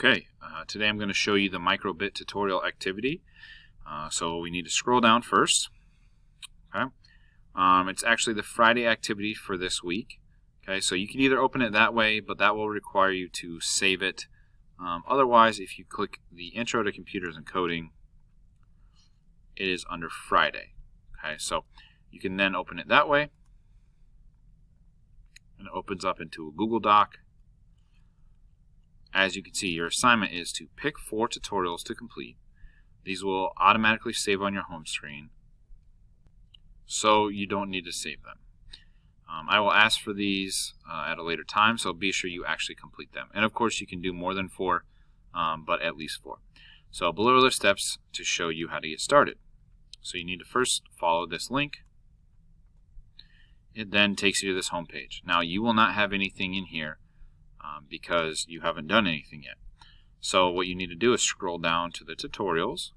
Okay, today I'm going to show you the microbit tutorial activity. So we need to scroll down first. Okay, it's actually the Friday activity for this week. Okay, so you can either open it that way, but that will require you to save it. Otherwise, if you click the Intro to Computers and Coding, it is under Friday. Okay, so you can then open it that way, and it opens up into a Google Doc. As you can see, your assignment is to pick 4 tutorials to complete. These will automatically save on your home screen, so you don't need to save them. I will ask for these at a later time, so be sure you actually complete them. And of course, you can do more than 4, but at least 4. So below are the steps to show you how to get started. So you need to first follow this link. It then takes you to this home page. Now, you will not have anything in here because you haven't done anything yet. So what you need to do is scroll down to the tutorials,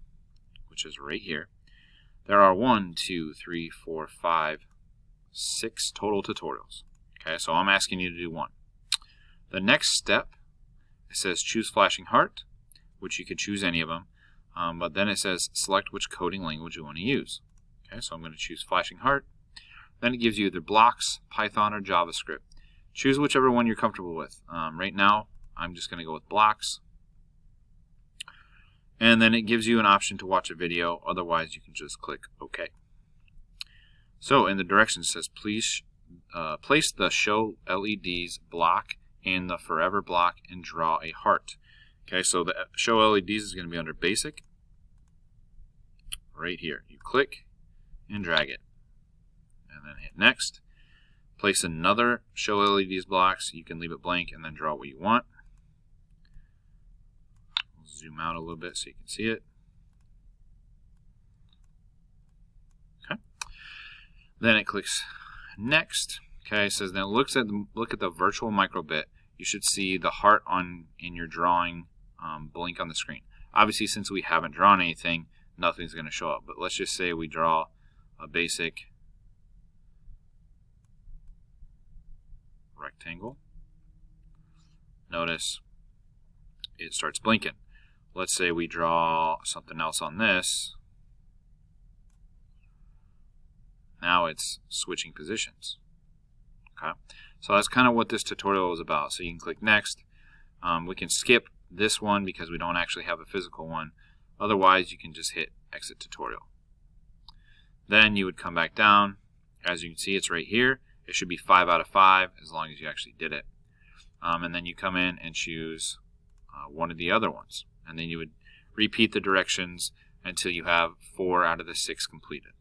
which is right here. There are 1, 2, 3, 4, 5, 6 total tutorials. Okay, so I'm asking you to do 1. The next step, it says choose flashing heart, which you could choose any of them, but then it says select which coding language you want to use. Okay, so I'm going to choose flashing heart. Then it gives you either blocks, Python, or JavaScript. Choose whichever one you're comfortable with. Right now, I'm just going to go with blocks. And then it gives you an option to watch a video. Otherwise, you can just click OK. So in the directions, it says please place the Show LEDs block in the Forever block and draw a heart. Okay, so the Show LEDs is going to be under Basic. Right here. You click and drag it. And then hit Next. Place another Show LEDs blocks. You can leave it blank and then draw what you want. I'll zoom out a little bit so you can see it. Okay. Then it clicks Next. Okay, it says then look at the virtual microbit. You should see the heart in your drawing blink on the screen. Obviously, since we haven't drawn anything, nothing's going to show up. But let's just say we draw a basic rectangle. Notice it starts blinking. Let's say we draw something else on this. Now it's switching positions. Okay, so that's kind of what this tutorial is about. So you can click Next. We can skip this one because we don't actually have a physical one. Otherwise, you can just hit Exit Tutorial. Then you would come back down. As you can see, it's right here. It should be 5 out of 5 as long as you actually did it. And then you come in and choose one of the other ones. And then you would repeat the directions until you have 4 out of the 6 completed.